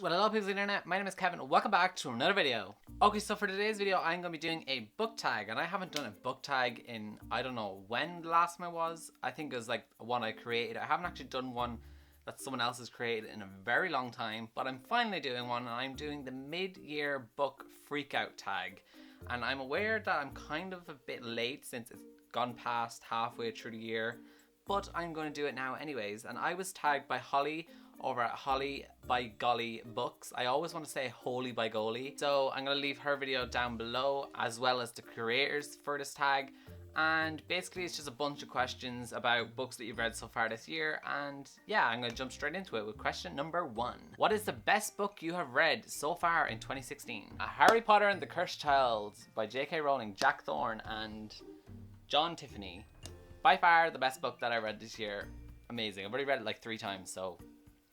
Well, hello people of the internet, my name is Kevin, welcome back to another video. Okay, so for today's video I'm going to be doing a book tag, and I haven't done a book tag in, I don't know when the last one was. I think it was like one I created. I haven't actually done one that someone else has created in a very long time, but I'm finally doing one, and I'm doing the mid-year book Freakout tag. And I'm aware that I'm kind of a bit late since it's gone past halfway through the year, but I'm going to do it now anyways. And I was tagged by Holly over at Holly by Golly Books. I always want to say Holy by Golly. So I'm going to leave her video down below, as well as the creators for this tag. And basically it's just a bunch of questions about books that you've read so far this year. And yeah, I'm going to jump straight into it with question number 1. What is the best book you have read so far in 2016? Harry Potter and the Cursed Child by J.K. Rowling, Jack Thorne and John Tiffany. By far the best book that I read this year. Amazing. I've already read it like 3 times, so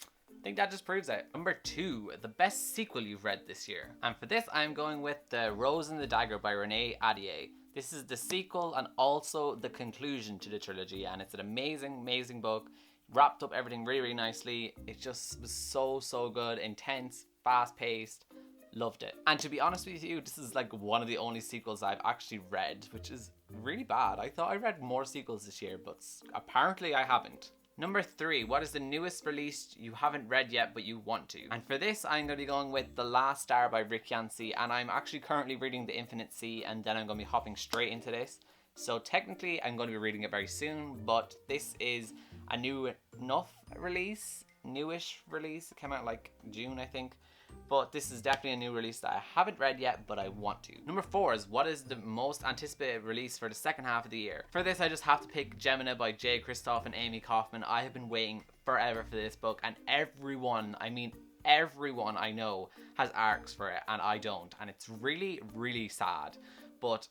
I think that just proves it. Number 2, the best sequel you've read this year. And for this, I'm going with The Rose and the Dagger by Renee Ahdieh. This is the sequel and also the conclusion to the trilogy, and it's an amazing, amazing book. Wrapped up everything really, really nicely. It just was so good, intense, fast-paced. Loved it. And to be honest with you, this is like one of the only sequels I've actually read, which is really bad. I thought I read more sequels this year, but apparently I haven't. Number 3, what is the newest release you haven't read yet but you want to? And for this, I'm going to be going with The Last Star by Rick Yancey, and I'm actually currently reading The Infinite Sea, and then I'm going to be hopping straight into this. So technically, I'm going to be reading it very soon, but this is a newish release. It came out like June, I think. But this is definitely a new release that I haven't read yet, but I want to. Number 4 is what is the most anticipated release for the second half of the year? For this, I just have to pick Gemina by Jay Kristoff and Amy Kaufman. I have been waiting forever for this book, and everyone I know has arcs for it, and I don't. And it's really, really sad. But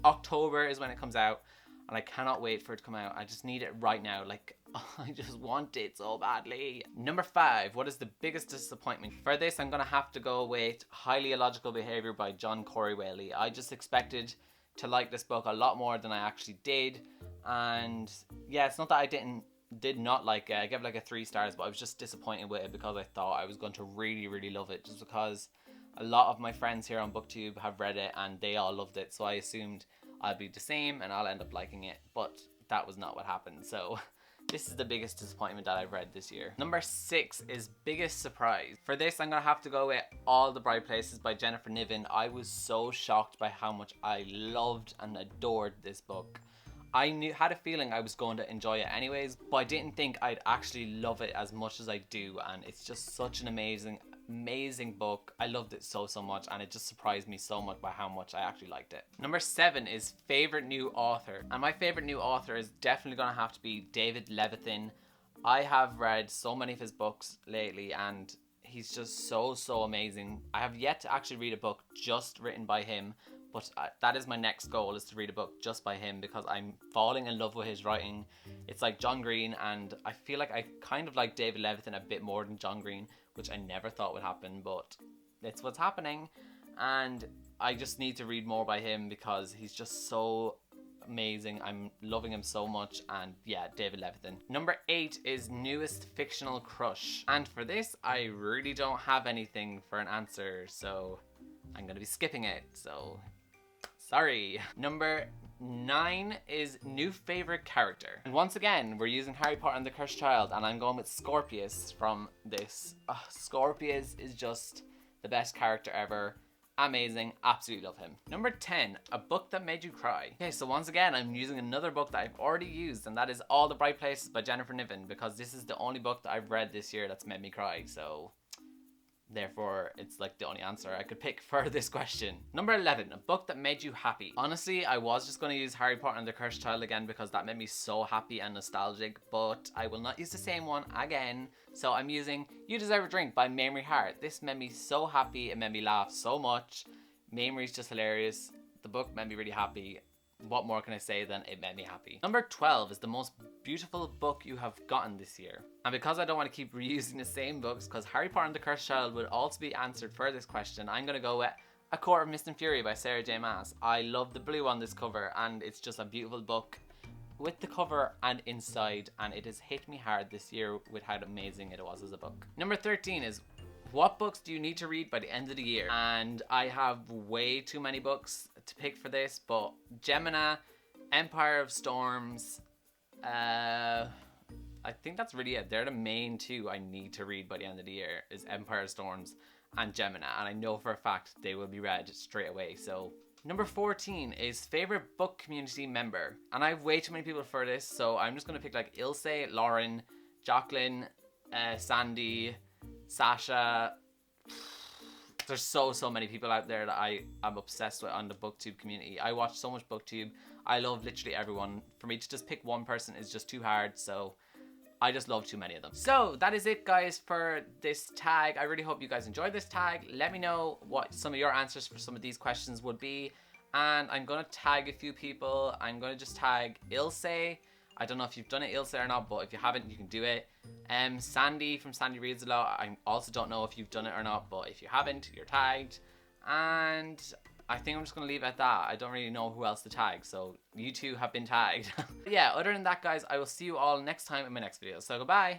October is when it comes out, and I cannot wait for it to come out. I just need it right now. Like, I just want it so badly. Number 5, what is the biggest disappointment? For this, I'm going to have to go with Highly Illogical Behavior by John Corey Whaley. I just expected to like this book a lot more than I actually did. And yeah, it's not that I did not like it. I gave it like a 3 stars, but I was just disappointed with it because I thought I was going to really, really love it, just because a lot of my friends here on BookTube have read it and they all loved it. So I assumed I'll be the same and I'll end up liking it, but that was not what happened. So this is the biggest disappointment that I've read this year. Number 6 is biggest surprise. For this, I'm gonna have to go with All the Bright Places by Jennifer Niven. I was so shocked by how much I loved and adored this book. I had a feeling I was going to enjoy it anyways, but I didn't think I'd actually love it as much as I do, and it's just such an amazing book. I loved it so much, and it just surprised me so much by how much I actually liked it. Number 7 is favorite new author, and my favorite new author is definitely gonna have to be David Levithan. I have read so many of his books lately, and he's just so amazing. I have yet to actually read a book just written by him, but that is my next goal, is to read a book just by him, because I'm falling in love with his writing. It's like John Green, and I feel like I kind of like David Levithan a bit more than John Green, which I never thought would happen, but it's what's happening. And I just need to read more by him because he's just so amazing. I'm loving him so much, and yeah, David Levithan. Number 8 is newest fictional crush. And for this, I really don't have anything for an answer, so I'm gonna be skipping it, so sorry. Number 9 is new favorite character. And once again, we're using Harry Potter and the Cursed Child, and I'm going with Scorpius from this. Scorpius is just the best character ever. Amazing, absolutely love him. Number 10, a book that made you cry. Okay, so once again, I'm using another book that I've already used, and that is All the Bright Places by Jennifer Niven, because this is the only book that I've read this year that's made me cry, so therefore, it's like the only answer I could pick for this question. Number 11, a book that made you happy. Honestly, I was just going to use Harry Potter and the Cursed Child again because that made me so happy and nostalgic, but I will not use the same one again. So I'm using You Deserve a Drink by Mamrie Hart. This made me so happy, it made me laugh so much. Mamrie's just hilarious. The book made me really happy. What more can I say than it made me happy? Number 12 is the most beautiful book you have gotten this year. And because I don't want to keep reusing the same books, because Harry Potter and the Cursed Child would also be answered for this question, I'm going to go with A Court of Mist and Fury by Sarah J Maas. I love the blue on this cover, and it's just a beautiful book with the cover and inside, and it has hit me hard this year with how amazing it was as a book. Number 13 is What books do you need to read by the end of the year? And I have way too many books to pick for this, but Gemini, Empire of Storms, I think that's really it. They're the main two I need to read by the end of the year, is Empire of Storms and Gemini, and I know for a fact they will be read straight away. So number 14 is favorite book community member, and I have way too many people for this, so I'm just gonna pick like Ilse, Lauren, Jacqueline, Sandy, Sasha. There's so many people out there that I am obsessed with on the booktube community. I watch so much booktube. I love literally everyone. For me to just pick one person is just too hard, so I just love too many of them. So that is it, guys, for this tag. I really hope you guys enjoyed this tag. Let me know what some of your answers for some of these questions would be, and I'm gonna tag a few people. I'm gonna just tag Ilse. I don't know if you've done it, Ilse, or not, but if you haven't, you can do it. Sandy from Sandy Reads a Lot. I also don't know if you've done it or not, but if you haven't, you're tagged. And I think I'm just going to leave it at that. I don't really know who else to tag, so you two have been tagged. Yeah, other than that, guys, I will see you all next time in my next video. So goodbye.